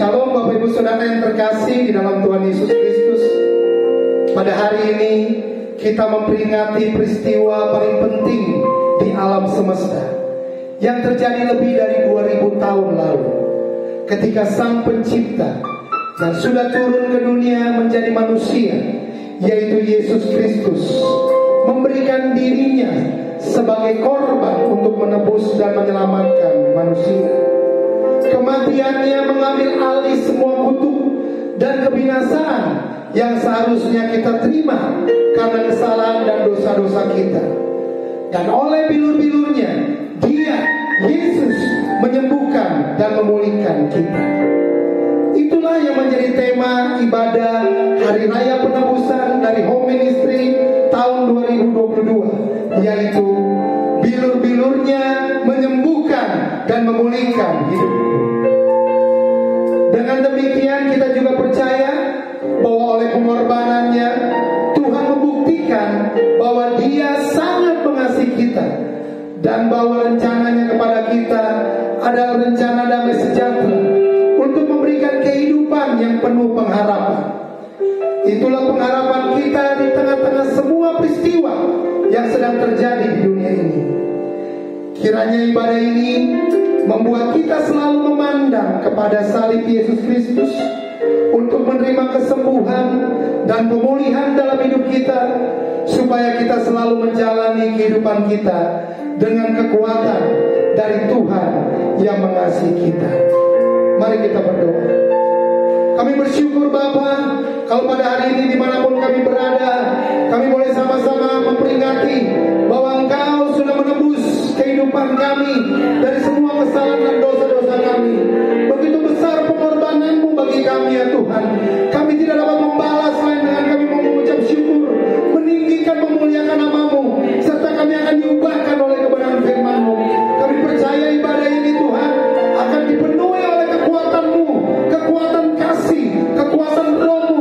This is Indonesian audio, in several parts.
Shalom Bapak Ibu Saudara yang terkasih di dalam Tuhan Yesus Kristus. Pada hari ini kita memperingati peristiwa paling penting di alam semesta yang terjadi lebih dari 2000 tahun lalu, ketika Sang Pencipta yang sudah turun ke dunia menjadi manusia, yaitu Yesus Kristus, memberikan dirinya sebagai korban untuk menebus dan menyelamatkan manusia. Kematiannya mengambil alih semua kutuk dan kebinasaan yang seharusnya kita terima karena kesalahan dan dosa-dosa kita. Dan oleh bilur-bilurnya, Dia, Yesus, menyembuhkan dan memulihkan kita. Itulah yang menjadi tema ibadah Hari Raya Penebusan dari Home Ministry tahun 2022, yaitu bilur-bilurnya menyembuhkan dan memulihkan hidup. Dengan demikian kita juga percaya bahwa oleh pengorbanannya Tuhan membuktikan bahwa Dia sangat mengasihi kita, dan bahwa rencananya kepada kita adalah rencana damai sejahtera untuk memberikan kehidupan yang penuh pengharapan. Itulah pengharapan kita di tengah-tengah semua peristiwa yang sedang terjadi di dunia ini. Kiranya ibadah ini membuat kita selalu memandang kepada salib Yesus Kristus untuk menerima kesembuhan dan pemulihan dalam hidup kita, supaya kita selalu menjalani kehidupan kita dengan kekuatan dari Tuhan yang mengasihi kita. Mari kita berdoa. Kami bersyukur Bapa, kalau pada hari ini dimanapun kami berada, kami boleh sama-sama memperingati bahwa Engkau sudah menebus kehidupan kami dari semua kesalahan dan dosa-dosa kami. Begitu besar pengorbanan-Mu bagi kami ya Tuhan. Kami tidak dapat membalas selain dengan kami mengucap syukur, meninggikan, memuliakan nama-Mu, serta kami akan diubahkan oleh kebenaran firman-Mu. Kami percaya ibadah ini Tuhan akan dipenuhi oleh kekuatan-Mu, kekuatan kasih, kekuatan Roh-Mu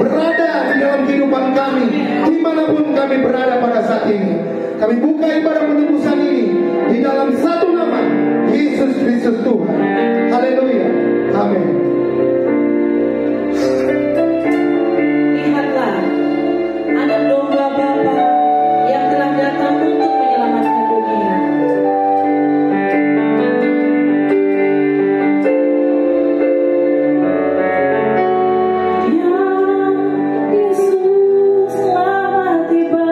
berada di dalam kehidupan kami, dimanapun kami berada pada saat ini. Kami buka ibadah penebusan ini di dalam satu nama, Yesus Kristus Tuhan. Haleluya. Amin. Lihatlah, anak domba Bapa yang telah datang untuk menyelamatkan dunia. Dia, Yesus selamat tiba.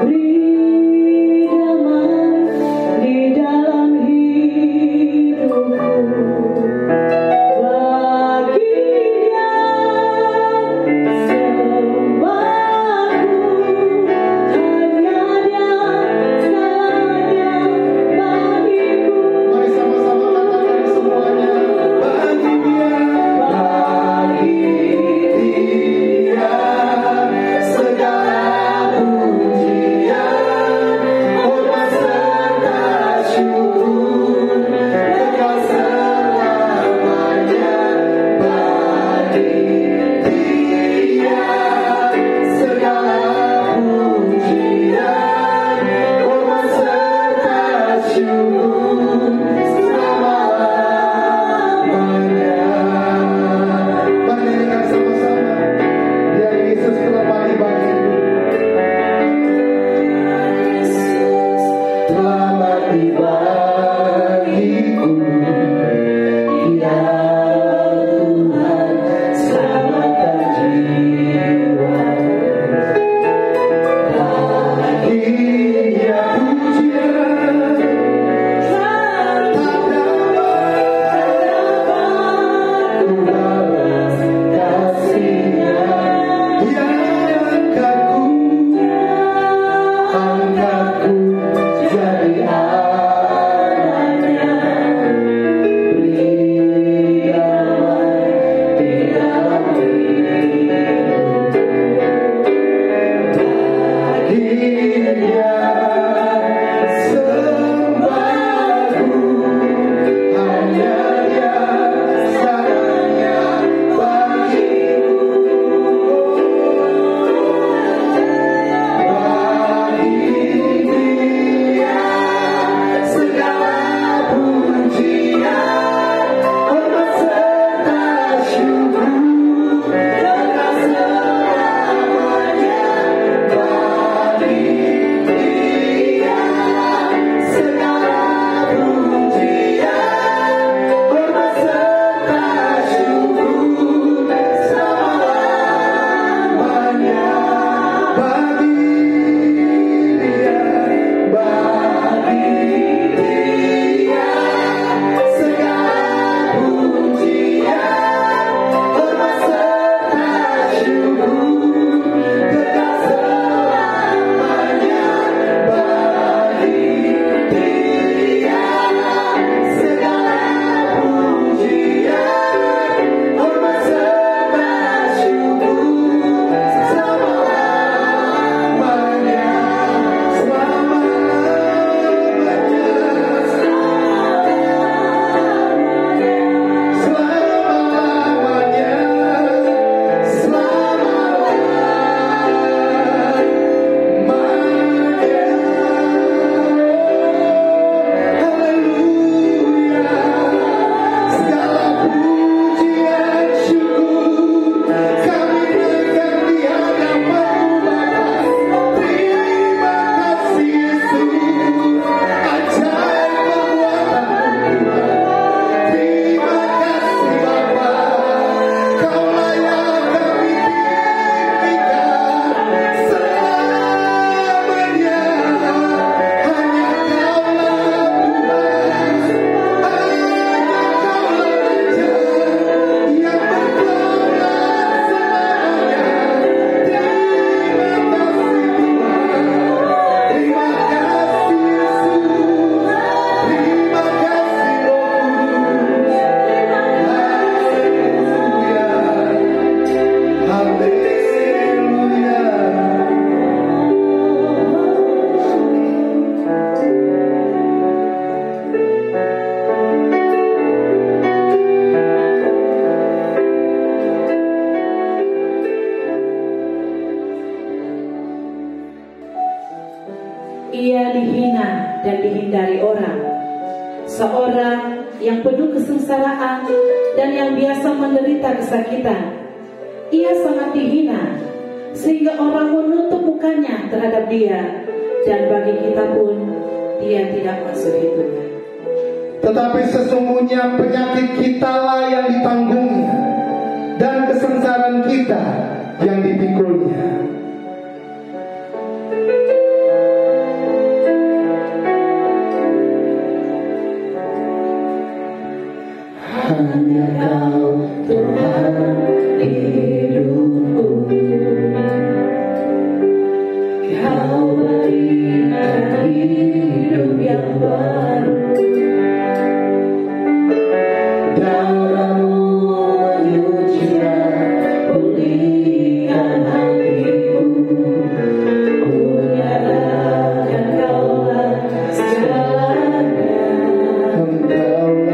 Beri damai di dihindari orang. Seorang yang penuh kesengsaraan dan yang biasa menderita kesakitan. Ia sangat dihina, sehingga orang menutup mukanya terhadap dia, dan bagi kita pun dia tidak masuk hitungan. Tetapi sesungguhnya penyakit kitalah yang ditanggungnya, dan kesengsaraan kita yang dipikulnya. Hanya Kau Tuhan hidupku, Kau berikan hidup yang baru. Darah-Mu menyucikan, pulihkan hatiku. Ku nyatakan Kaulah segalanya. Engkaulah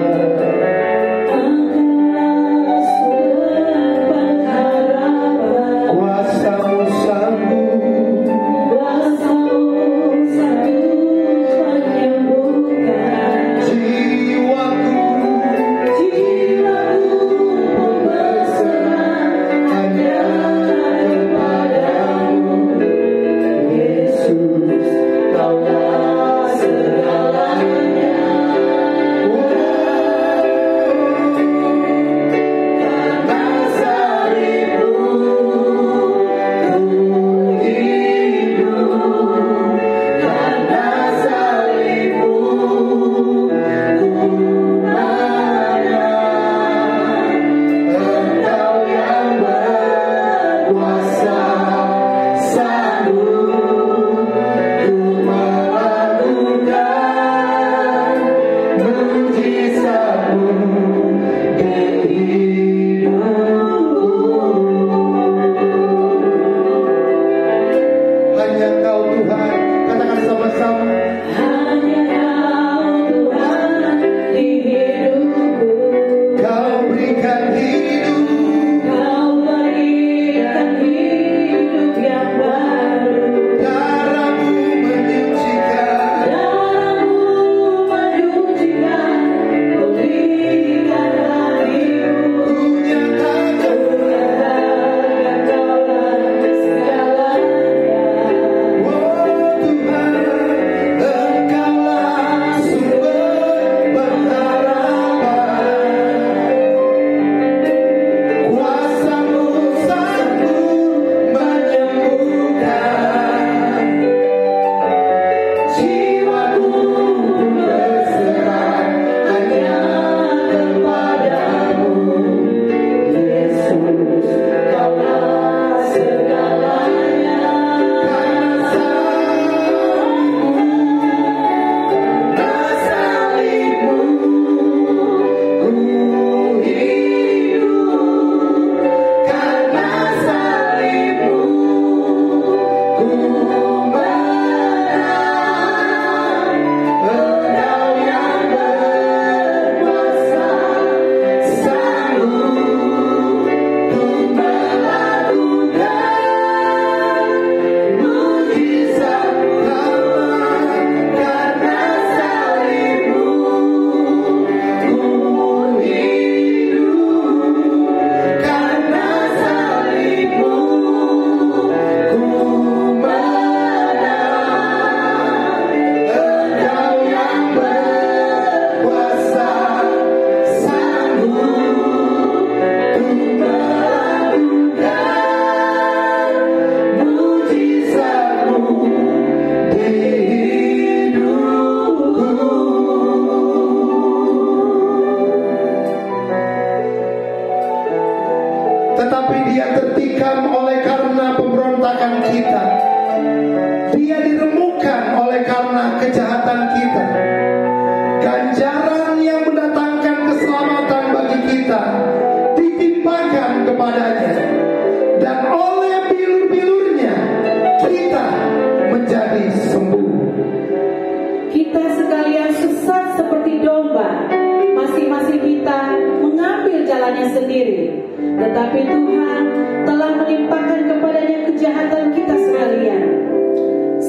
tetapi Tuhan telah menimpakan kepadanya kejahatan kita sekalian.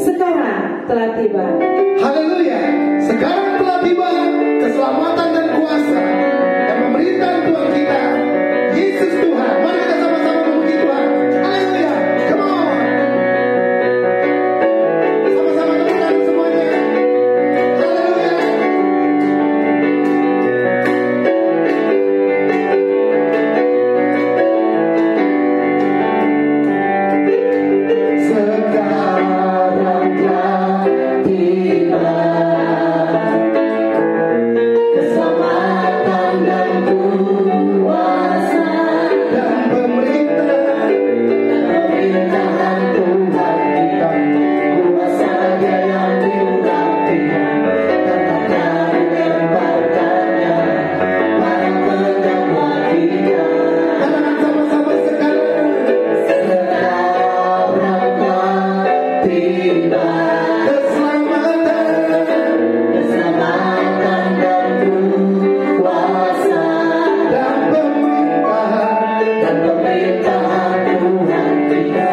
sekarang telah tiba. Haleluya. Sekarang telah tiba keselamatan dan kuasa dan pemerintahan Tuhan kita, Yesus Tuhan. Mari kita sama-sama memuji Tuhan. Haleluya. Come on. Sama-sama dengarkan semuanya. Haleluya. Sekarang telah tiba keselamatan dan kuasa dan pemerintahan Tuhan kita. Kuasa Dia yang diurapinya karena dilemparkannya para pendakwa kita. Katakan sama-sama sekarang telah tiba keselamatan dan kuasa dan pemerintahan Tuhan kita.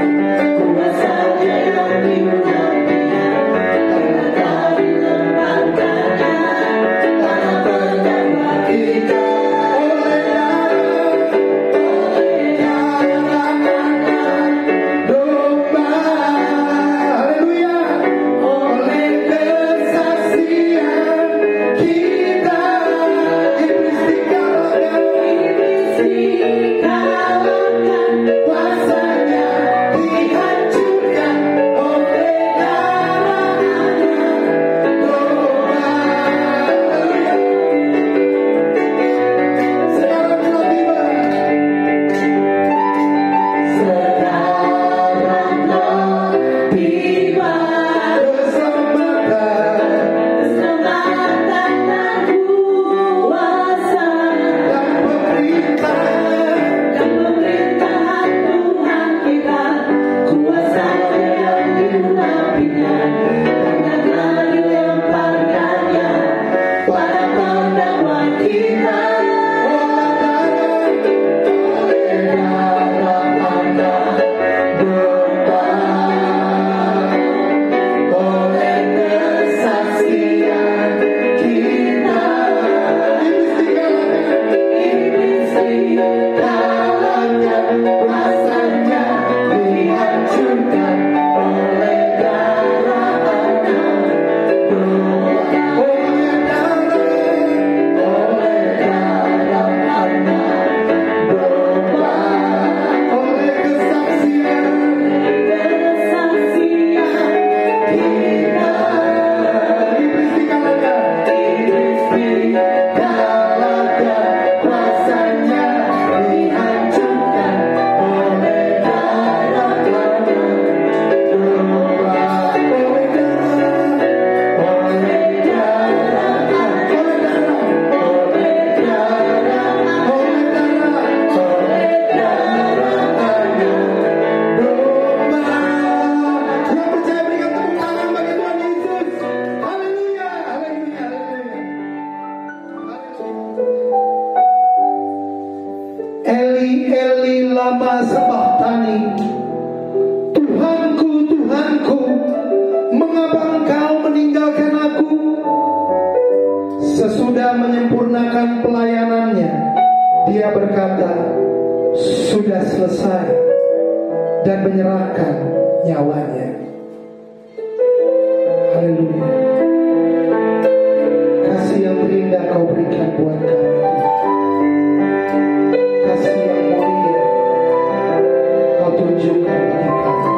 Kuasa Dia yang diurapinya karena dilemparkannya para pendakwa kita. Oleh darah domba, haleluya, oleh kesaksian kita, iblis dikalahkan, kuasanya dihancurkan oleh darah domba. Haleluya. Sekarang telah tiba. Sekarang telah tiba keselamatan Dan kuasa dan pemerintahan Tuhan kita. Kuasa Dia yang diurapinya karena dilemparkannya para pendakwa kita. oleh darah anak domba, oleh kesaksian kita, iblis dikalahkan, kuasanya dihancurkan oleh darah anak domba. Oleh darah anak domba, oleh kesaksian kita, iblis dikalahkan, kuasanya dihancurkan oleh darah anak domba. Yang percaya berikan tepuk tangan bagi Tuhan Yesus. Haleluya, haleluya, haleluya. Eli, Eli, lama sabachthani. Tuhanku, Tuhanku, mengapa Engkau meninggalkan aku? Sesudah menyempurnakan pelayanannya, dia berkata, sudah selesai, dan menyerahkan nyawanya. Haleluya. Kasih yang terindah Kau berikan buat kami. Kasih yang mulia Kau tunjukkan bagi kami.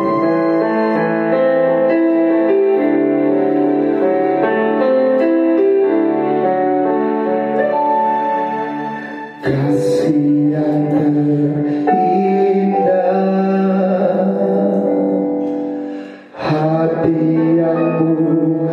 Kasih yang terindah, hati yang mulia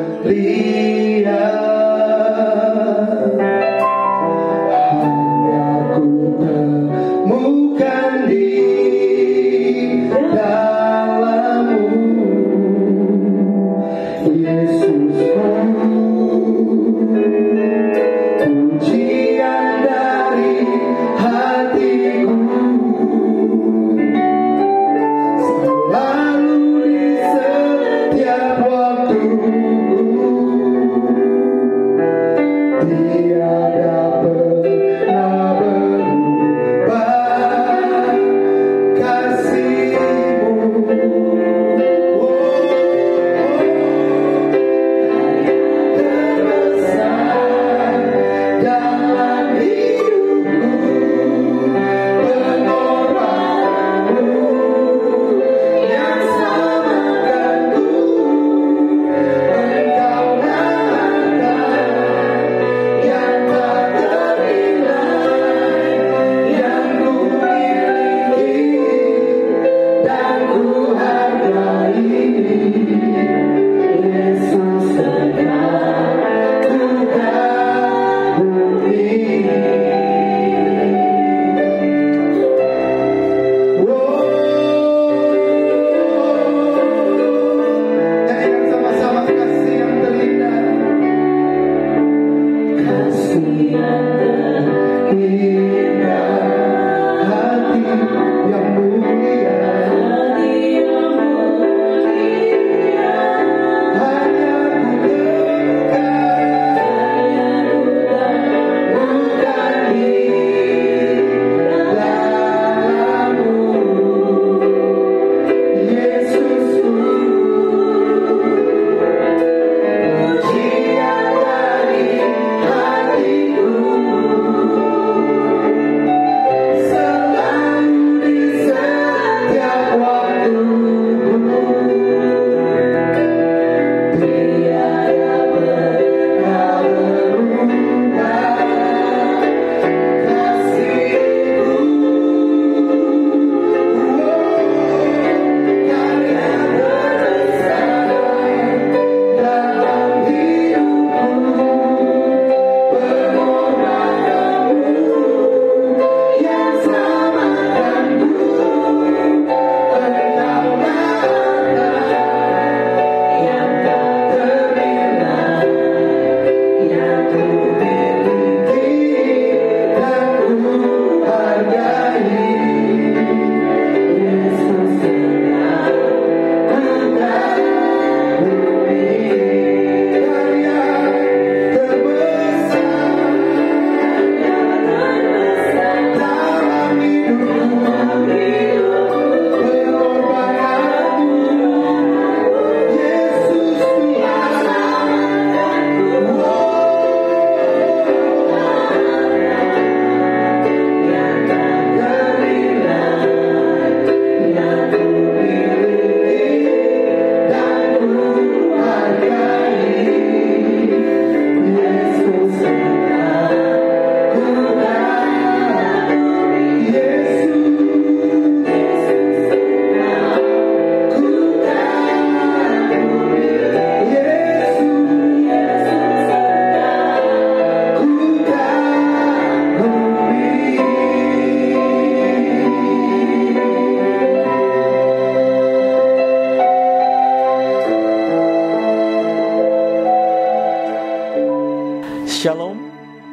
Shalom,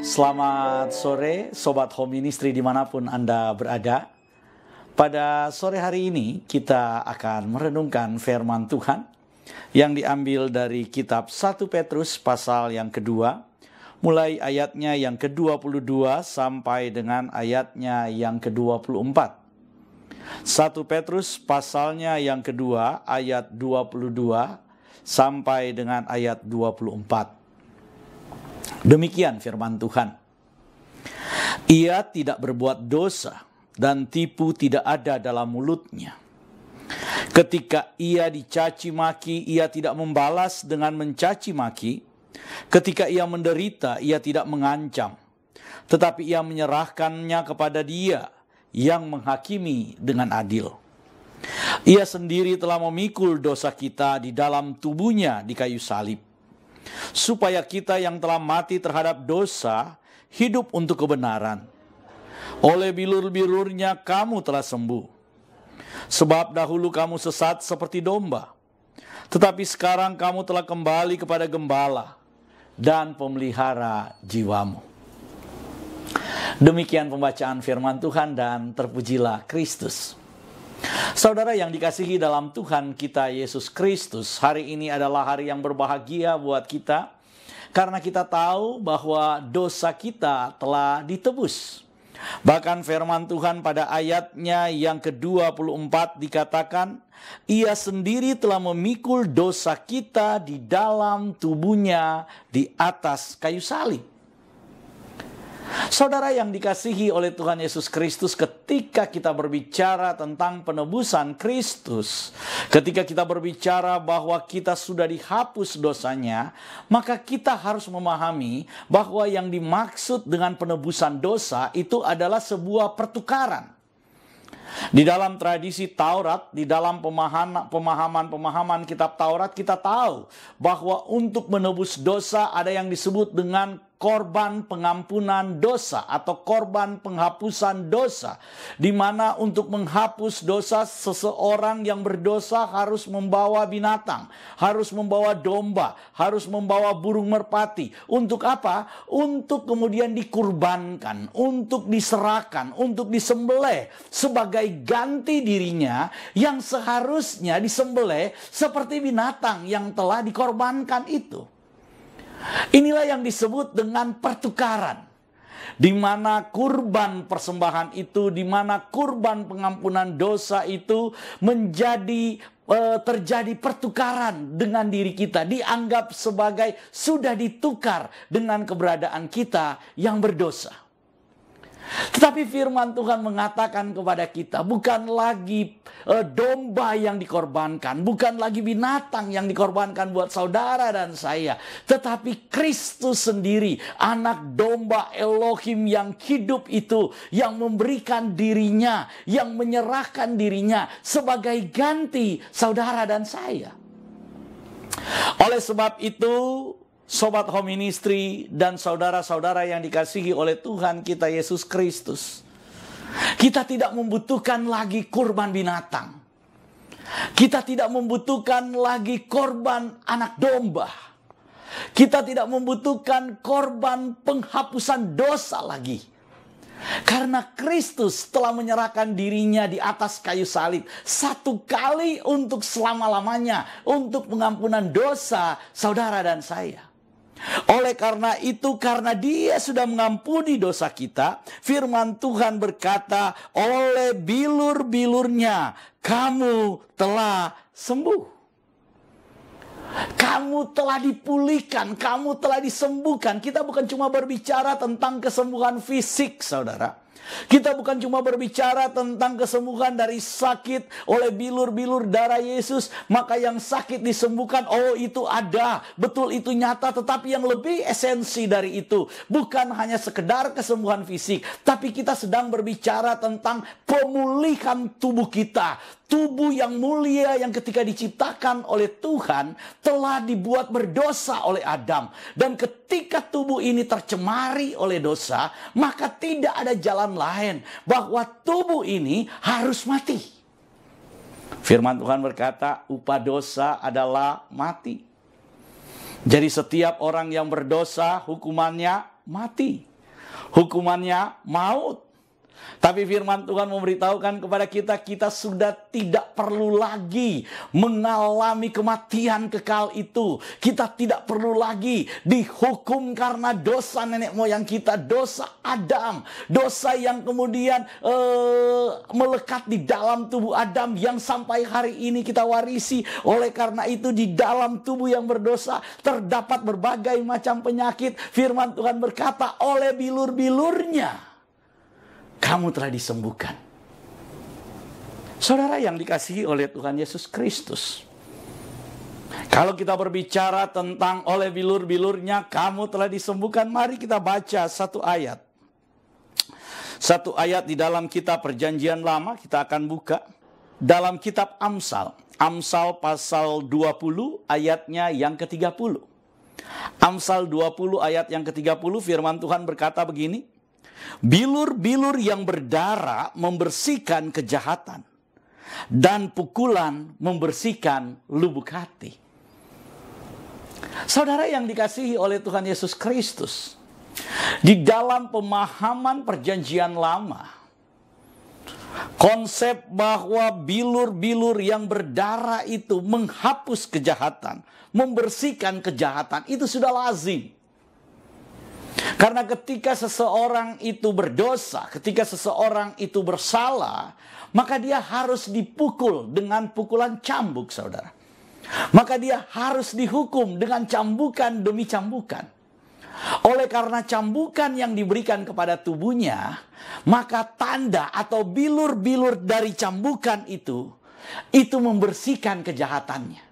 selamat sore Sobat Home Ministry dimanapun Anda berada. Pada sore hari ini kita akan merenungkan firman Tuhan yang diambil dari kitab 1 Petrus pasal yang kedua, mulai ayatnya yang ke-22 sampai dengan ayatnya yang ke-24. 1 Petrus pasalnya yang kedua ayat 22 sampai dengan ayat 24. Demikian firman Tuhan. Ia tidak berbuat dosa dan tipu tidak ada dalam mulutnya. Ketika ia dicaci maki, ia tidak membalas dengan mencaci maki. Ketika ia menderita, ia tidak mengancam. Tetapi ia menyerahkannya kepada Dia yang menghakimi dengan adil. Ia sendiri telah memikul dosa kita di dalam tubuhnya di kayu salib, supaya kita yang telah mati terhadap dosa hidup untuk kebenaran. Oleh bilur-bilurnya kamu telah sembuh. Sebab dahulu kamu sesat seperti domba, tetapi sekarang kamu telah kembali kepada gembala dan pemelihara jiwamu. Demikian pembacaan firman Tuhan dan terpujilah Kristus. Saudara yang dikasihi dalam Tuhan kita Yesus Kristus, hari ini adalah hari yang berbahagia buat kita, karena kita tahu bahwa dosa kita telah ditebus. Bahkan firman Tuhan pada ayatnya yang ke-24 dikatakan, Ia sendiri telah memikul dosa kita di dalam tubuhnya di atas kayu salib. Saudara yang dikasihi oleh Tuhan Yesus Kristus, ketika kita berbicara tentang penebusan Kristus, ketika kita berbicara bahwa kita sudah dihapus dosanya, maka kita harus memahami bahwa yang dimaksud dengan penebusan dosa itu adalah sebuah pertukaran. Di dalam tradisi Taurat, di dalam pemahaman kitab Taurat, kita tahu bahwa untuk menebus dosa ada yang disebut dengan korban pengampunan dosa atau korban penghapusan dosa, di mana untuk menghapus dosa seseorang yang berdosa harus membawa binatang, harus membawa domba, harus membawa burung merpati. Untuk apa? Untuk kemudian dikurbankan, untuk diserahkan, untuk disembelih sebagai ganti dirinya yang seharusnya disembelih seperti binatang yang telah dikorbankan itu. Inilah yang disebut dengan pertukaran, di mana kurban persembahan itu, di mana kurban pengampunan dosa itu menjadi terjadi pertukaran dengan diri kita, dianggap sebagai sudah ditukar dengan keberadaan kita yang berdosa. Tetapi firman Tuhan mengatakan kepada kita, bukan lagi domba yang dikorbankan, bukan lagi binatang yang dikorbankan buat saudara dan saya, tetapi Kristus sendiri, anak domba Elohim yang hidup itu, yang memberikan dirinya, yang menyerahkan dirinya sebagai ganti saudara dan saya. Oleh sebab itu, Sobat Home Ministry dan saudara-saudara yang dikasihi oleh Tuhan kita Yesus Kristus, kita tidak membutuhkan lagi kurban binatang. Kita tidak membutuhkan lagi korban anak domba. Kita tidak membutuhkan korban penghapusan dosa lagi. Karena Kristus telah menyerahkan dirinya di atas kayu salib satu kali untuk selama-lamanya, untuk pengampunan dosa saudara dan saya. Oleh karena itu, karena Dia sudah mengampuni dosa kita, firman Tuhan berkata, oleh bilur-bilurnya kamu telah sembuh. Kamu telah dipulihkan, kamu telah disembuhkan. Kita bukan cuma berbicara tentang kesembuhan fisik, saudara. Kita bukan cuma berbicara tentang kesembuhan dari sakit oleh bilur-bilur darah Yesus, maka yang sakit disembuhkan. Oh, itu ada, betul, itu nyata. Tetapi yang lebih esensi dari itu bukan hanya sekedar kesembuhan fisik, tapi kita sedang berbicara tentang pemulihan tubuh kita. Tubuh yang mulia yang ketika diciptakan oleh Tuhan telah dibuat berdosa oleh Adam. Dan ketika tubuh ini tercemari oleh dosa, maka tidak ada jalan lain bahwa tubuh ini harus mati. Firman Tuhan berkata, upah dosa adalah mati. Jadi setiap orang yang berdosa hukumannya mati. Hukumannya maut. Tapi firman Tuhan memberitahukan kepada kita, kita sudah tidak perlu lagi mengalami kematian kekal itu. Kita tidak perlu lagi dihukum karena dosa nenek moyang kita, dosa Adam. Dosa yang kemudian melekat di dalam tubuh Adam yang sampai hari ini kita warisi. Oleh karena itu di dalam tubuh yang berdosa terdapat berbagai macam penyakit. Firman Tuhan berkata, oleh bilur-bilurnya kamu telah disembuhkan. Saudara yang dikasihi oleh Tuhan Yesus Kristus, kalau kita berbicara tentang oleh bilur-bilurnya kamu telah disembuhkan, mari kita baca satu ayat. Satu ayat di dalam kitab Perjanjian Lama, kita akan buka dalam kitab Amsal. Amsal pasal 20 ayatnya yang ke-30. Amsal 20 ayat yang ke-30, firman Tuhan berkata begini. Bilur-bilur yang berdarah membersihkan kejahatan, dan pukulan membersihkan lubuk hati. Saudara yang dikasihi oleh Tuhan Yesus Kristus, di dalam pemahaman Perjanjian Lama, konsep bahwa bilur-bilur yang berdarah itu menghapus kejahatan, membersihkan kejahatan, itu sudah lazim. Karena ketika seseorang itu berdosa, ketika seseorang itu bersalah, maka dia harus dipukul dengan pukulan cambuk, saudara. Maka dia harus dihukum dengan cambukan demi cambukan. Oleh karena cambukan yang diberikan kepada tubuhnya, maka tanda atau bilur-bilur dari cambukan itu membersihkan kejahatannya.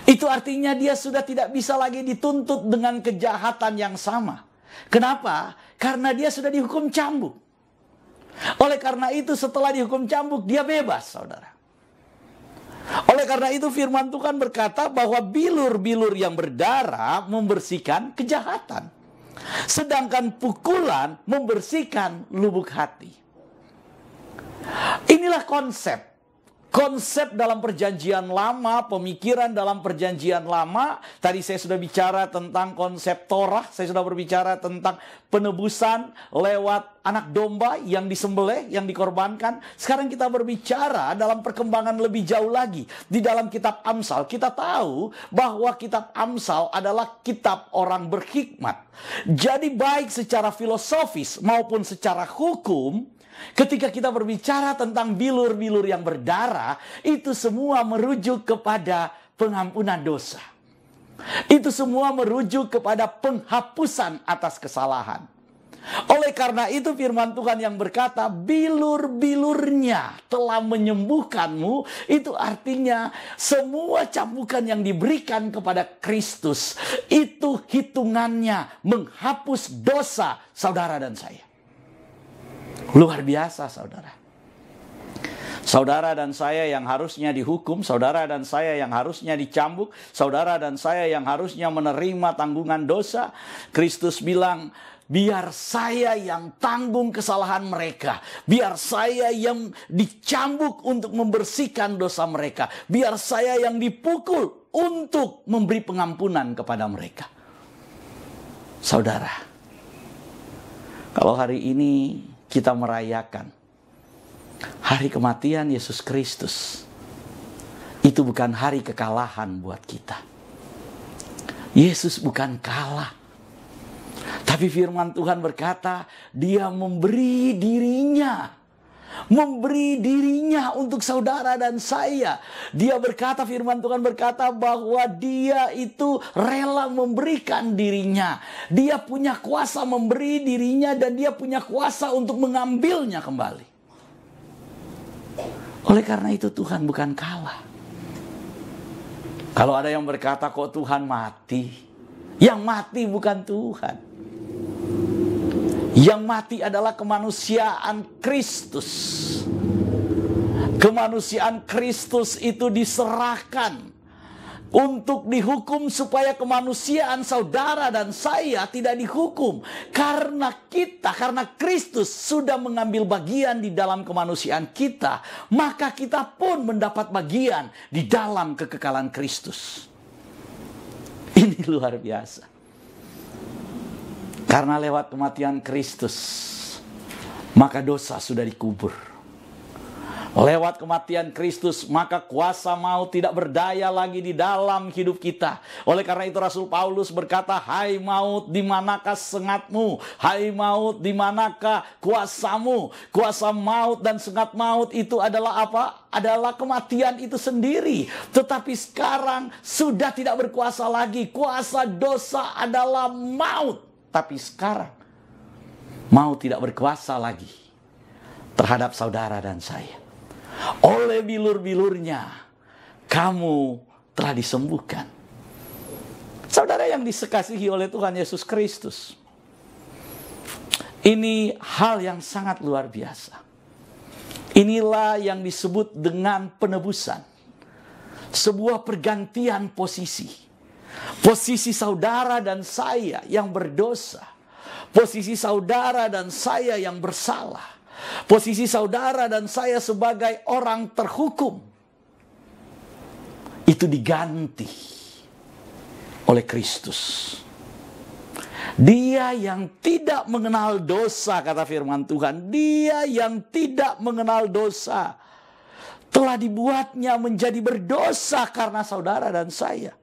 Itu artinya dia sudah tidak bisa lagi dituntut dengan kejahatan yang sama. Kenapa? Karena dia sudah dihukum cambuk. Oleh karena itu setelah dihukum cambuk dia bebas, saudara. Oleh karena itu firman Tuhan berkata bahwa bilur-bilur yang berdarah membersihkan kejahatan. Sedangkan pukulan membersihkan lubuk hati. Inilah konsep dalam perjanjian lama, pemikiran dalam perjanjian lama. Tadi saya sudah bicara tentang konsep Torah, saya sudah berbicara tentang penebusan lewat anak domba yang disembelih, yang dikorbankan. Sekarang kita berbicara dalam perkembangan lebih jauh lagi. Di dalam kitab Amsal, kita tahu bahwa kitab Amsal adalah kitab orang berhikmat. Jadi baik secara filosofis maupun secara hukum, ketika kita berbicara tentang bilur-bilur yang berdarah, itu semua merujuk kepada pengampunan dosa. Itu semua merujuk kepada penghapusan atas kesalahan. Oleh karena itu firman Tuhan yang berkata, bilur-bilurnya telah menyembuhkanmu. Itu artinya semua cambukan yang diberikan kepada Kristus, itu hitungannya menghapus dosa saudara dan saya. Luar biasa, saudara. Saudara dan saya yang harusnya dihukum, saudara dan saya yang harusnya dicambuk, saudara dan saya yang harusnya menerima tanggungan dosa. Kristus bilang, biar saya yang tanggung kesalahan mereka. Biar saya yang dicambuk untuk membersihkan dosa mereka. Biar saya yang dipukul untuk memberi pengampunan kepada mereka. Saudara, kalau hari ini kita merayakan hari kematian Yesus Kristus, itu bukan hari kekalahan buat kita. Yesus bukan kalah. Tapi firman Tuhan berkata, dia memberi dirinya untuk saudara dan saya. Dia berkata, firman Tuhan berkata bahwa dia itu rela memberikan dirinya. Dia punya kuasa memberi dirinya dan dia punya kuasa untuk mengambilnya kembali. Oleh karena itu Tuhan bukan kalah. Kalau ada yang berkata kok Tuhan mati, yang mati bukan Tuhan. Yang mati adalah kemanusiaan Kristus. Kemanusiaan Kristus itu diserahkan untuk dihukum supaya kemanusiaan saudara dan saya tidak dihukum. Karena Kristus sudah mengambil bagian di dalam kemanusiaan kita, maka kita pun mendapat bagian di dalam kekekalan Kristus. Ini luar biasa. Karena lewat kematian Kristus, maka dosa sudah dikubur. Lewat kematian Kristus, maka kuasa maut tidak berdaya lagi di dalam hidup kita. Oleh karena itu Rasul Paulus berkata, hai maut, di manakah sengatmu? Hai maut, di manakah kuasamu? Kuasa maut dan sengat maut itu adalah apa? Adalah kematian itu sendiri. Tetapi sekarang sudah tidak berkuasa lagi. Kuasa dosa adalah maut. Tapi sekarang maut tidak berkuasa lagi terhadap saudara dan saya. Oleh bilur-bilurnya kamu telah disembuhkan. Saudara yang dikasihi oleh Tuhan Yesus Kristus, ini hal yang sangat luar biasa. Inilah yang disebut dengan penebusan. Sebuah pergantian posisi. Posisi saudara dan saya yang berdosa. Posisi saudara dan saya yang bersalah. Posisi saudara dan saya sebagai orang terhukum. Itu diganti oleh Kristus. Dia yang tidak mengenal dosa, kata firman Tuhan. Dia yang tidak mengenal dosa telah dibuatnya menjadi berdosa karena saudara dan saya.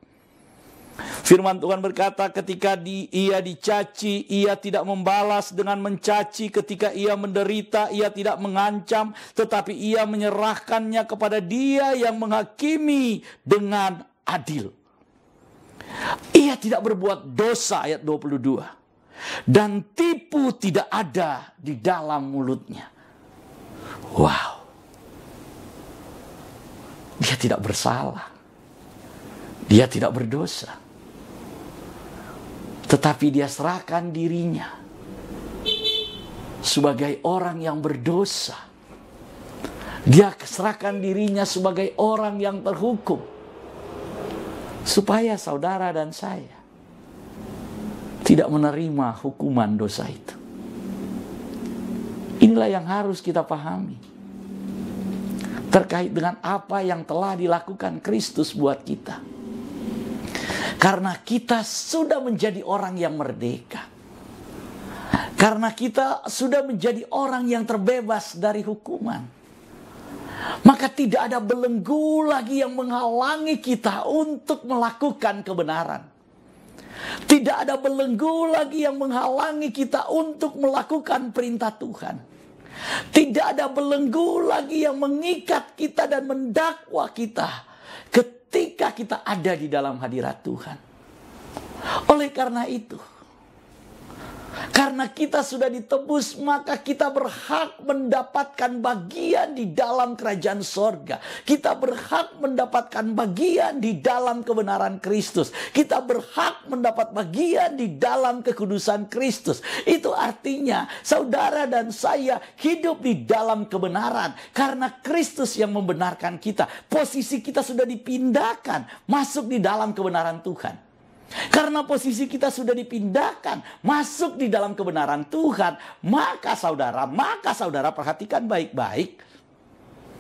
Firman Tuhan berkata, ketika ia dicaci, ia tidak membalas dengan mencaci. Ketika ia menderita, ia tidak mengancam, tetapi ia menyerahkannya kepada Dia yang menghakimi dengan adil. Ia tidak berbuat dosa, ayat 22. Dan tipu tidak ada di dalam mulutnya. Wow. Dia tidak bersalah. Dia tidak berdosa. Tetapi dia serahkan dirinya sebagai orang yang berdosa. Dia serahkan dirinya sebagai orang yang terhukum. Supaya saudara dan saya tidak tidak menerima hukuman dosa itu. Inilah yang harus kita pahami terkait dengan apa yang telah dilakukan Kristus buat kita. Karena kita sudah menjadi orang yang merdeka. Karena kita sudah menjadi orang yang terbebas dari hukuman. Maka tidak ada belenggu lagi yang menghalangi kita untuk melakukan kebenaran. Tidak ada belenggu lagi yang menghalangi kita untuk melakukan perintah Tuhan. Tidak ada belenggu lagi yang mengikat kita dan mendakwa kita ketika kita ada di dalam hadirat Tuhan. Oleh karena itu, karena kita sudah ditebus, maka kita berhak mendapatkan bagian di dalam kerajaan sorga. Kita berhak mendapatkan bagian di dalam kebenaran Kristus. Kita berhak mendapat bagian di dalam kekudusan Kristus. Itu artinya saudara dan saya hidup di dalam kebenaran. Karena Kristus yang membenarkan kita. Posisi kita sudah dipindahkan masuk di dalam kebenaran Tuhan. Karena posisi kita sudah dipindahkan masuk di dalam kebenaran Tuhan, maka saudara perhatikan baik-baik,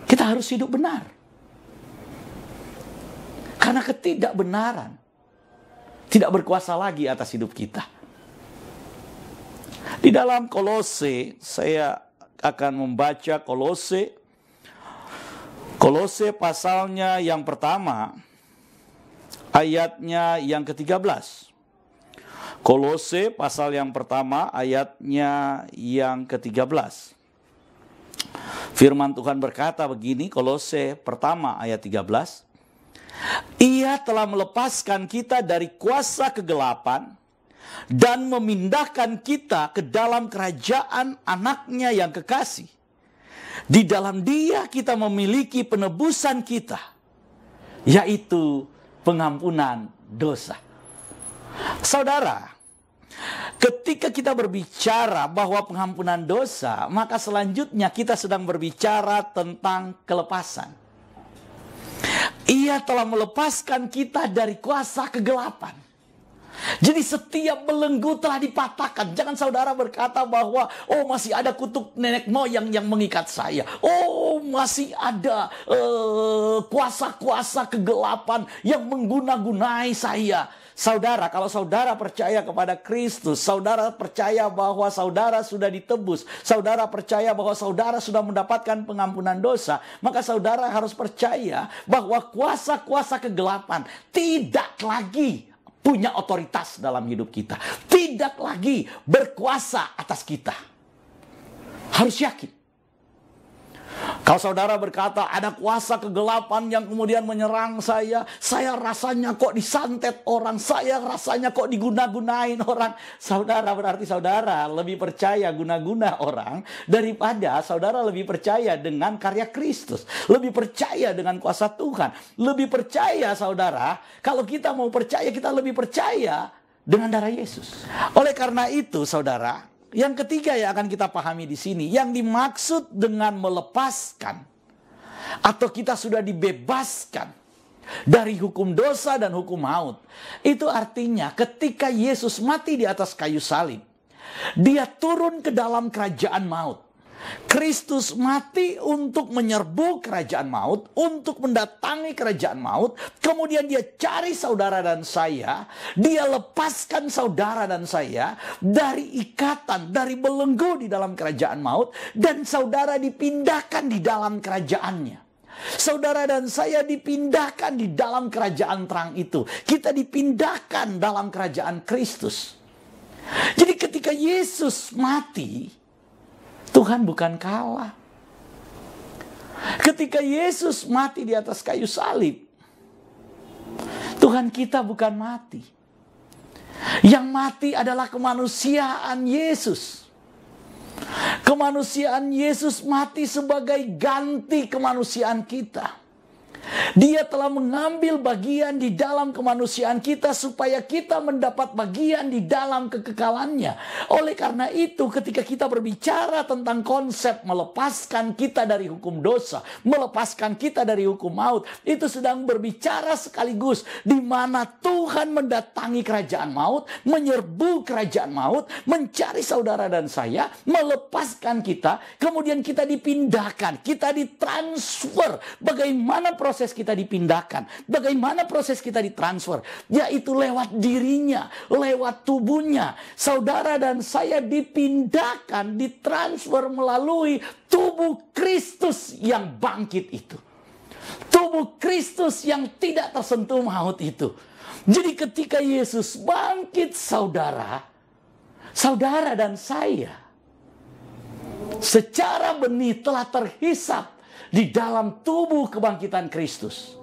kita harus hidup benar. Karena ketidakbenaran tidak berkuasa lagi atas hidup kita. Di dalam Kolose, saya akan membaca Kolose pasalnya yang pertama, ayatnya yang ke-13. Kolose pasal yang pertama ayatnya yang ke-13. Firman Tuhan berkata begini, Kolose pertama ayat 13. Ia telah melepaskan kita dari kuasa kegelapan dan memindahkan kita ke dalam kerajaan anaknya yang kekasih. Di dalam Dia kita memiliki penebusan kita, yaitu pengampunan dosa. Saudara, ketika kita berbicara bahwa pengampunan dosa, maka selanjutnya kita sedang berbicara tentang kelepasan. Ia telah melepaskan kita dari kuasa kegelapan. Jadi setiap belenggu telah dipatahkan. Jangan saudara berkata bahwa masih ada kutuk nenek moyang yang mengikat saya. Masih ada kuasa-kuasa kegelapan yang mengguna-gunai saya. Saudara, kalau saudara percaya kepada Kristus, saudara percaya bahwa saudara sudah ditebus, saudara percaya bahwa saudara sudah mendapatkan pengampunan dosa, maka saudara harus percaya bahwa kuasa-kuasa kegelapan tidak lagi punya otoritas dalam hidup kita. Tidak lagi berkuasa atas kita. Harus yakin. Kalau saudara berkata ada kuasa kegelapan yang kemudian menyerang saya rasanya kok disantet orang, saya rasanya kok diguna-gunain orang. Saudara, berarti saudara lebih percaya guna-guna orang daripada saudara lebih percaya dengan karya Kristus. Lebih percaya dengan kuasa Tuhan. Lebih percaya saudara, kalau kita mau percaya, kita lebih percaya dengan darah Yesus. Oleh karena itu saudara, yang ketiga yang akan kita pahami di sini, yang dimaksud dengan melepaskan atau kita sudah dibebaskan dari hukum dosa dan hukum maut. Itu artinya ketika Yesus mati di atas kayu salib, Dia turun ke dalam kerajaan maut. Kristus mati untuk menyerbu kerajaan maut, untuk mendatangi kerajaan maut. Kemudian Dia cari saudara dan saya. Dia lepaskan saudara dan saya dari ikatan, dari belenggu di dalam kerajaan maut. Dan saudara dipindahkan di dalam kerajaannya. Saudara dan saya dipindahkan di dalam kerajaan terang itu. Kita dipindahkan dalam kerajaan Kristus. Jadi ketika Yesus mati, Tuhan bukan kalah. Ketika Yesus mati di atas kayu salib, Tuhan kita bukan mati. Yang mati adalah kemanusiaan Yesus. Kemanusiaan Yesus mati sebagai ganti kemanusiaan kita. Dia telah mengambil bagian di dalam kemanusiaan kita supaya kita mendapat bagian di dalam kekekalannya. Oleh karena itu, ketika kita berbicara tentang konsep melepaskan kita dari hukum dosa, melepaskan kita dari hukum maut, itu sedang berbicara sekaligus di mana Tuhan mendatangi kerajaan maut, menyerbu kerajaan maut, mencari saudara dan saya, melepaskan kita, kemudian kita dipindahkan, kita ditransfer. Bagaimana proses kita dipindahkan? Bagaimana proses kita ditransfer? Yaitu lewat dirinya, lewat tubuhnya. Saudara dan saya dipindahkan, ditransfer melalui tubuh Kristus yang bangkit itu. Tubuh Kristus yang tidak tersentuh maut itu. Jadi ketika Yesus bangkit, saudara dan saya secara benih telah terhisap di dalam tubuh kebangkitan Kristus.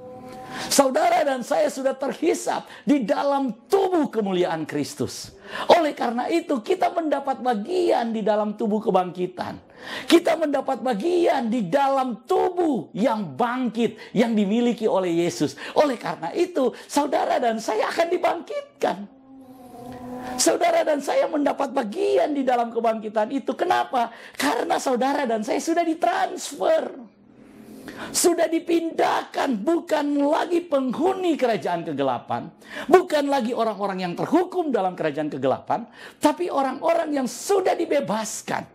Saudara dan saya sudah terhisap di dalam tubuh kemuliaan Kristus. Oleh karena itu kita mendapat bagian di dalam tubuh kebangkitan. Kita mendapat bagian di dalam tubuh yang bangkit yang dimiliki oleh Yesus. Oleh karena itu saudara dan saya akan dibangkitkan. Saudara dan saya mendapat bagian di dalam kebangkitan itu. Kenapa? Karena saudara dan saya sudah ditransfer. Sudah dipindahkan, bukan lagi penghuni kerajaan kegelapan, bukan lagi orang-orang yang terhukum dalam kerajaan kegelapan, tapi orang-orang yang sudah dibebaskan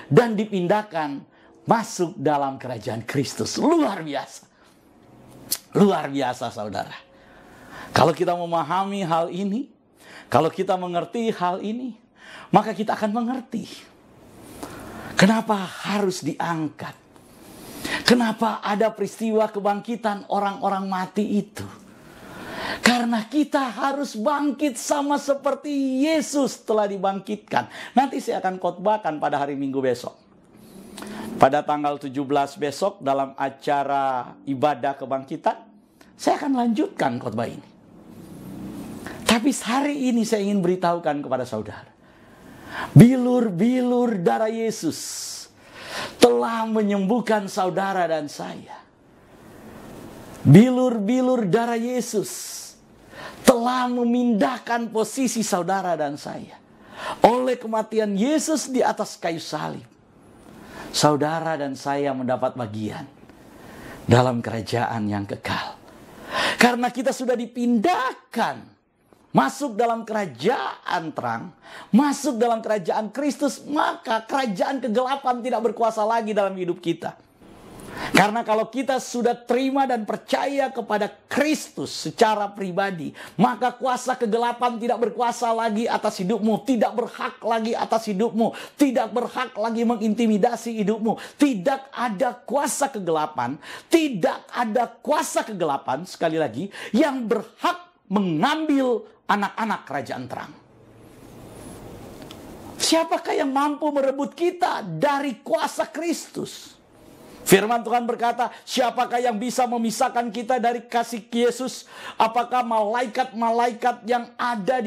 dan dipindahkan masuk dalam kerajaan Kristus. Luar biasa. Luar biasa, saudara. Kalau kita memahami hal ini, kalau kita mengerti hal ini, maka kita akan mengerti kenapa harus diangkat. Kenapa ada peristiwa kebangkitan orang-orang mati itu? Karena kita harus bangkit sama seperti Yesus telah dibangkitkan. Nanti saya akan khotbahkan pada hari Minggu besok. Pada tanggal 17 besok dalam acara ibadah kebangkitan, saya akan lanjutkan khotbah ini. Tapi hari ini saya ingin beritahukan kepada saudara. Bilur-bilur darah Yesus telah menyembuhkan saudara dan saya. Bilur-bilur darah Yesus telah memindahkan posisi saudara dan saya. Oleh kematian Yesus di atas kayu salib, saudara dan saya mendapat bagian dalam kerajaan yang kekal. Karena kita sudah dipindahkan masuk dalam kerajaan terang, masuk dalam kerajaan Kristus, maka kerajaan kegelapan tidak berkuasa lagi dalam hidup kita. Karena kalau kita sudah terima dan percaya kepada Kristus secara pribadi, maka kuasa kegelapan tidak berkuasa lagi atas hidupmu, tidak berhak lagi atas hidupmu, tidak berhak lagi mengintimidasi hidupmu. Tidak ada kuasa kegelapan, tidak ada kuasa kegelapan, sekali lagi, yang berhak mengambil anak-anak kerajaan terang. Siapakah yang mampu merebut kita dari kuasa Kristus? Firman Tuhan berkata, siapakah yang bisa memisahkan kita dari kasih Yesus? Apakah malaikat-malaikat yang ada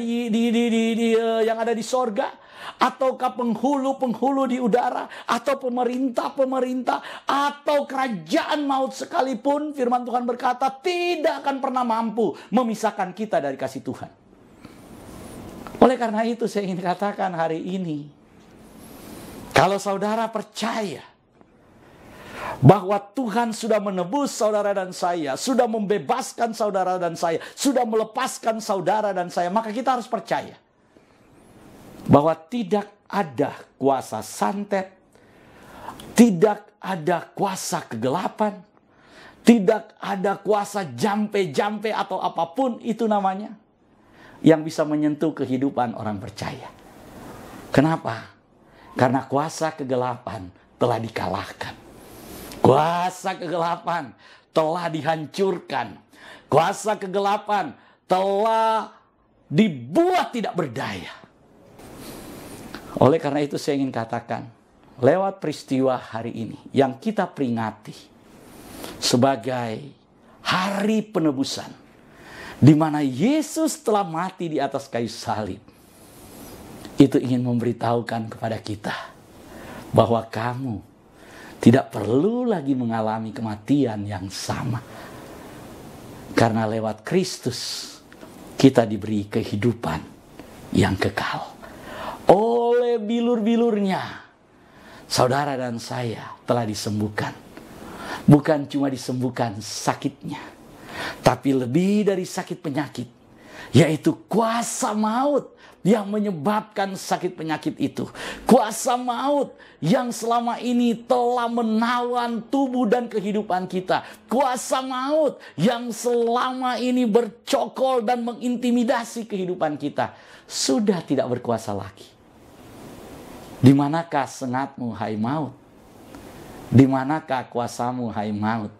yang ada di sorga? Ataukah penghulu-penghulu di udara? Atau pemerintah-pemerintah? Atau kerajaan maut sekalipun? Firman Tuhan berkata, tidak akan pernah mampu memisahkan kita dari kasih Tuhan. Oleh karena itu saya ingin katakan hari ini, kalau saudara percaya bahwa Tuhan sudah menebus saudara dan saya, sudah membebaskan saudara dan saya, sudah melepaskan saudara dan saya, maka kita harus percaya bahwa tidak ada kuasa santet, tidak ada kuasa kegelapan, tidak ada kuasa jampe-jampe atau apapun itu namanya, yang bisa menyentuh kehidupan orang percaya. Kenapa? Karena kuasa kegelapan telah dikalahkan. Kuasa kegelapan telah dihancurkan. Kuasa kegelapan telah dibuat tidak berdaya. Oleh karena itu saya ingin katakan, lewat peristiwa hari ini yang kita peringati sebagai hari penebusan, di mana Yesus telah mati di atas kayu salib, itu ingin memberitahukan kepada kita bahwa kamu tidak perlu lagi mengalami kematian yang sama. Karena lewat Kristus kita diberi kehidupan yang kekal. Oleh bilur-bilurnya saudara dan saya telah disembuhkan. Bukan cuma disembuhkan sakitnya, tapi lebih dari sakit penyakit, yaitu kuasa maut yang menyebabkan sakit penyakit itu. Kuasa maut yang selama ini telah menawan tubuh dan kehidupan kita. Kuasa maut yang selama ini bercokol dan mengintimidasi kehidupan kita sudah tidak berkuasa lagi. Di manakah sengatmu, hai maut? Di manakah kuasamu, hai maut?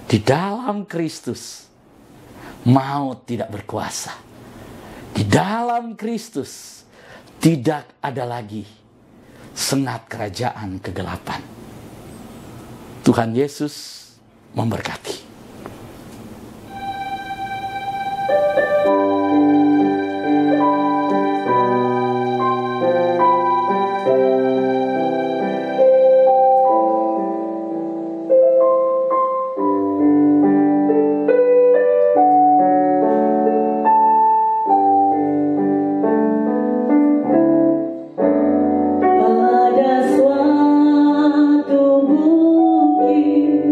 Di dalam Kristus, maut tidak berkuasa. Di dalam Kristus tidak ada lagi sengat kerajaan kegelapan. Tuhan Yesus memberkati. Pada suatu bukit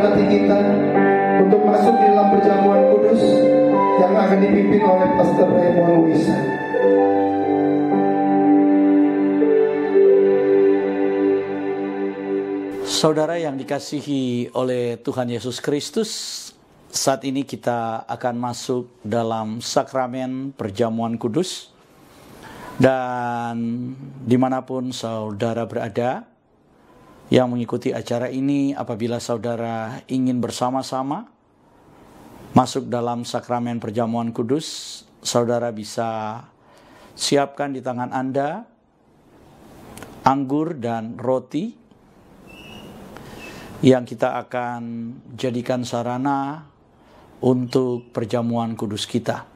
hati kita untuk masuk di dalam perjamuan kudus yang akan dipimpin oleh Pastor Raymond Wisa. Saudara yang dikasihi oleh Tuhan Yesus Kristus, saat ini kita akan masuk dalam sakramen perjamuan kudus. Dan dimanapun saudara berada yang mengikuti acara ini, apabila saudara ingin bersama-sama masuk dalam sakramen perjamuan kudus, saudara bisa siapkan di tangan Anda anggur dan roti yang kita akan jadikan sarana untuk perjamuan kudus kita.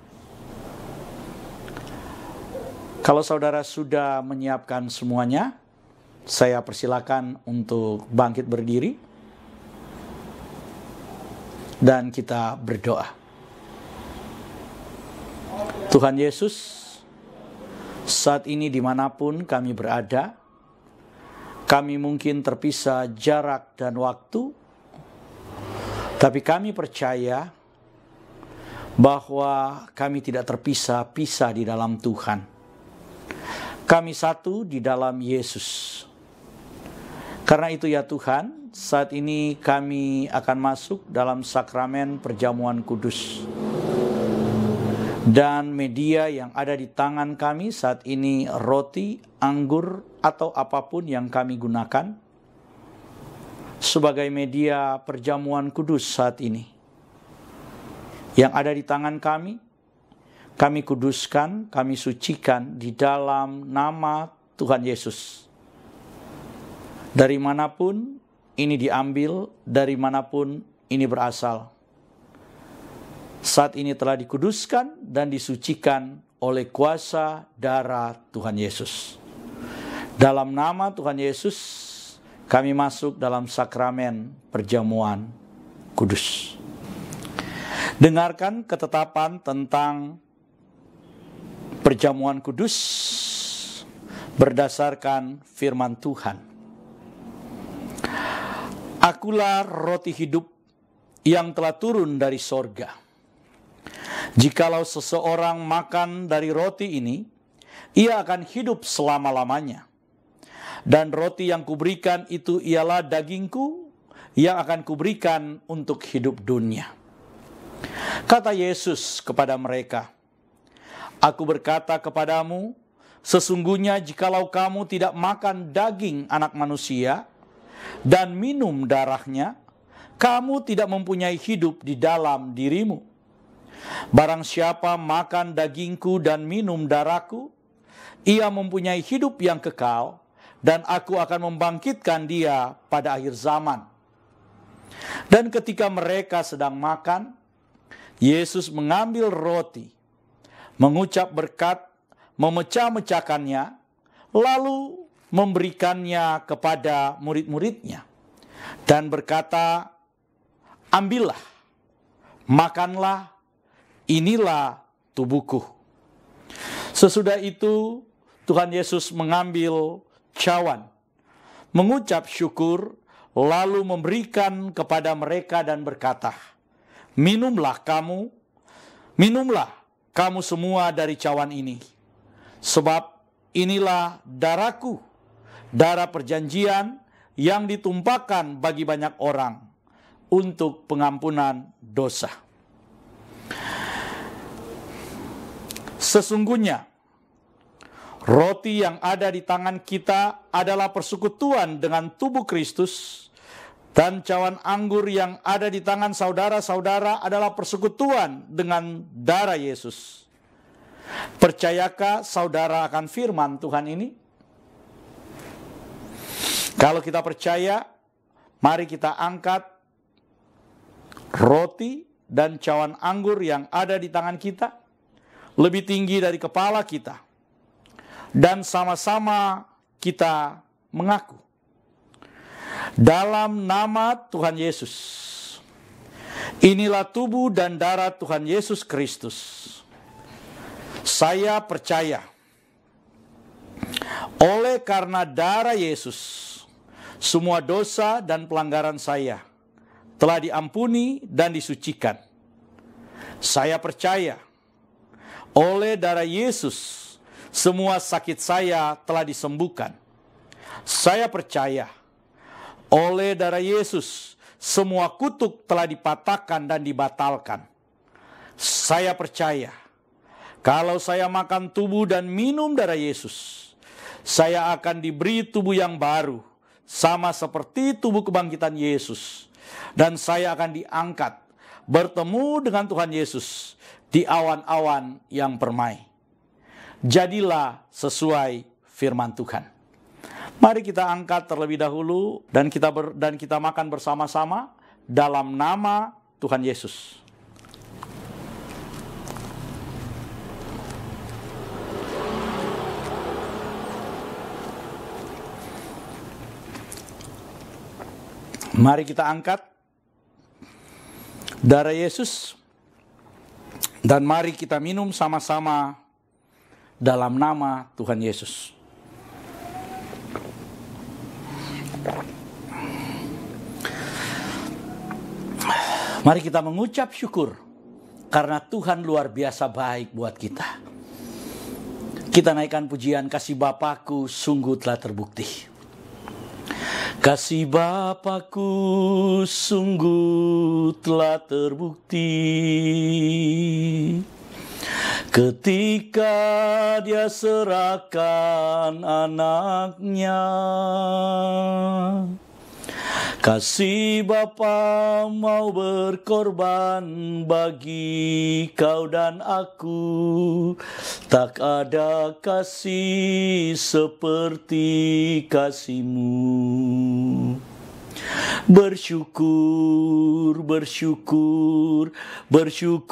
Kalau saudara sudah menyiapkan semuanya, saya persilakan untuk bangkit berdiri dan kita berdoa. Tuhan Yesus, saat ini dimanapun kami berada, kami mungkin terpisah jarak dan waktu, tapi kami percaya bahwa kami tidak terpisah-pisah di dalam Tuhan. Kami satu di dalam Yesus. Karena itu ya Tuhan, saat ini kami akan masuk dalam sakramen perjamuan kudus. Dan media yang ada di tangan kami saat ini, roti, anggur, atau apapun yang kami gunakan sebagai media perjamuan kudus saat ini. Yang ada di tangan kami kuduskan, kami sucikan di dalam nama Tuhan Yesus. Dari manapun ini diambil, dari manapun ini berasal, saat ini telah dikuduskan dan disucikan oleh kuasa darah Tuhan Yesus. Dalam nama Tuhan Yesus, kami masuk dalam sakramen perjamuan kudus. Dengarkan ketetapan tentang perjamuan kudus berdasarkan firman Tuhan. Akulah roti hidup yang telah turun dari sorga. Jikalau seseorang makan dari roti ini, ia akan hidup selama-lamanya. Dan roti yang kuberikan itu ialah dagingku yang akan kuberikan untuk hidup dunia. Kata Yesus kepada mereka, Aku berkata kepadamu, sesungguhnya jikalau kamu tidak makan daging anak manusia dan minum darahnya, kamu tidak mempunyai hidup di dalam dirimu. Barang siapa makan dagingku dan minum darahku, ia mempunyai hidup yang kekal, dan aku akan membangkitkan dia pada akhir zaman. Dan ketika mereka sedang makan, Yesus mengambil roti, mengucap berkat, memecah-mecahkannya, lalu memberikannya kepada murid-muridnya, dan berkata, ambillah, makanlah, inilah tubuhku. Sesudah itu, Tuhan Yesus mengambil cawan, mengucap syukur, lalu memberikan kepada mereka dan berkata, minumlah kamu semua dari cawan ini, sebab inilah darahku, darah perjanjian yang ditumpahkan bagi banyak orang untuk pengampunan dosa. Sesungguhnya, roti yang ada di tangan kita adalah persekutuan dengan tubuh Kristus, dan cawan anggur yang ada di tangan saudara-saudara adalah persekutuan dengan darah Yesus. Percayakah saudara akan firman Tuhan ini? Kalau kita percaya, mari kita angkat roti dan cawan anggur yang ada di tangan kita lebih tinggi dari kepala kita, dan sama-sama kita mengaku, dalam nama Tuhan Yesus, inilah tubuh dan darah Tuhan Yesus Kristus. Saya percaya, oleh karena darah Yesus, semua dosa dan pelanggaran saya telah diampuni dan disucikan. Saya percaya oleh darah Yesus semua sakit saya telah disembuhkan. Saya percaya oleh darah Yesus semua kutuk telah dipatahkan dan dibatalkan. Saya percaya kalau saya makan tubuh dan minum darah Yesus, saya akan diberi tubuh yang baru, sama seperti tubuh kebangkitan Yesus. Dan saya akan diangkat, bertemu dengan Tuhan Yesus di awan-awan yang permai. Jadilah sesuai firman Tuhan. Mari kita angkat terlebih dahulu dan kita makan bersama-sama dalam nama Tuhan Yesus. Mari kita angkat darah Yesus dan mari kita minum sama-sama dalam nama Tuhan Yesus. Mari kita mengucap syukur karena Tuhan luar biasa baik buat kita. Kita naikkan pujian kasih Bapa-Ku sungguh telah terbukti. Kasih Bapa-Ku sungguh telah terbukti ketika Dia serahkan anaknya. Kasih Bapa mau berkorban bagi kau dan aku. Tak ada kasih seperti kasih-Mu. Bersyukur, bersyukur, bersyukurlah,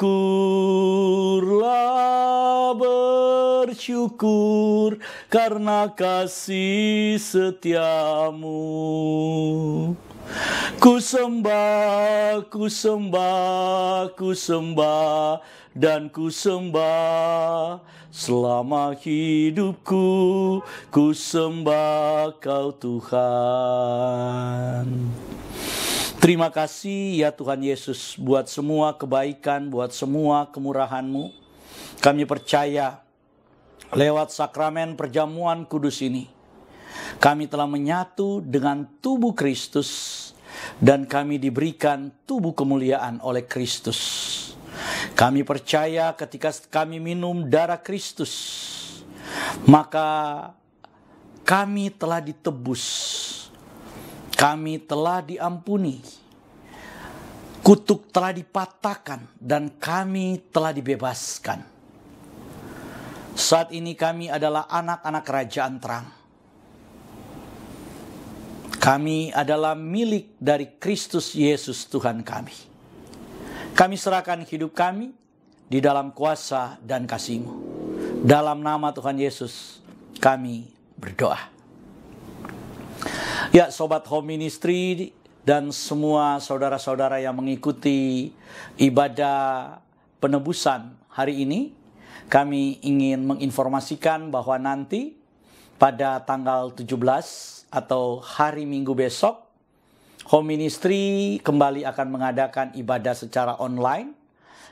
bersyukur karena kasih setia-Mu. Ku sembah, ku sembah, ku sembah, dan ku sembah selama hidupku. Ku sembah Kau Tuhan. Terima kasih ya Tuhan Yesus buat semua kebaikan, buat semua kemurahan-Mu. Kami percaya lewat sakramen perjamuan kudus ini, kami telah menyatu dengan tubuh Kristus dan kami diberikan tubuh kemuliaan oleh Kristus. Kami percaya ketika kami minum darah Kristus, maka kami telah ditebus, kami telah diampuni, kutuk telah dipatahkan, dan kami telah dibebaskan. Saat ini kami adalah anak-anak kerajaan terang. Kami adalah milik dari Kristus Yesus Tuhan kami. Kami serahkan hidup kami di dalam kuasa dan kasih-Mu. Dalam nama Tuhan Yesus kami berdoa. Ya, Sobat Home Ministry dan semua saudara-saudara yang mengikuti ibadah penebusan hari ini, kami ingin menginformasikan bahwa nanti pada tanggal 17 atau hari Minggu besok, Home Ministry kembali akan mengadakan ibadah secara online,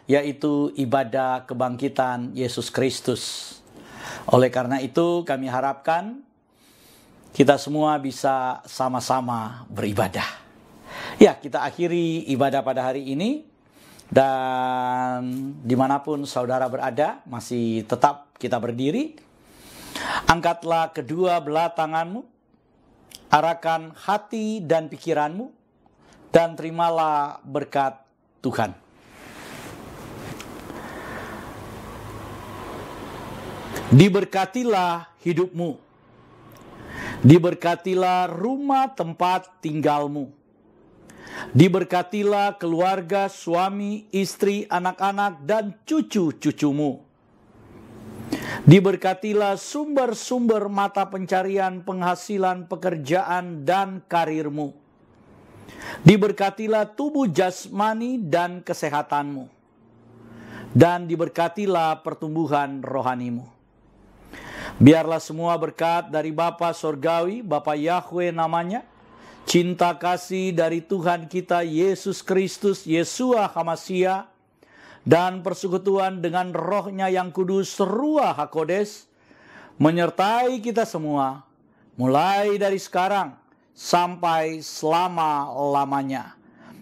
yaitu ibadah kebangkitan Yesus Kristus. Oleh karena itu kami harapkan kita semua bisa sama-sama beribadah. Ya, kita akhiri ibadah pada hari ini, dan dimanapun saudara berada, masih tetap kita berdiri. Angkatlah kedua belah tanganmu, arahkan hati dan pikiranmu, dan terimalah berkat Tuhan. Diberkatilah hidupmu, diberkatilah rumah tempat tinggalmu, diberkatilah keluarga, suami, istri, anak-anak, dan cucu-cucumu. Diberkatilah sumber-sumber mata pencarian, penghasilan, pekerjaan, dan karirmu. Diberkatilah tubuh jasmani dan kesehatanmu. Dan diberkatilah pertumbuhan rohanimu. Biarlah semua berkat dari Bapa Sorgawi, Bapa Yahweh namanya, cinta kasih dari Tuhan kita Yesus Kristus, Yeshua HaMashiach, dan persekutuan dengan Roh-Nya yang kudus, Ruach HaKodes, menyertai kita semua, mulai dari sekarang sampai selama-lamanya.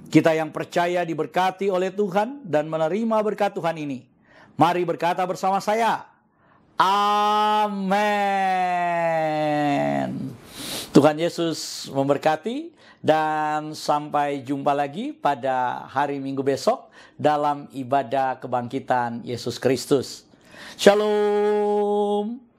Kita yang percaya diberkati oleh Tuhan dan menerima berkat Tuhan ini, mari berkata bersama saya, amin. Tuhan Yesus memberkati, dan sampai jumpa lagi pada hari Minggu besok dalam ibadah kebangkitan Yesus Kristus. Shalom.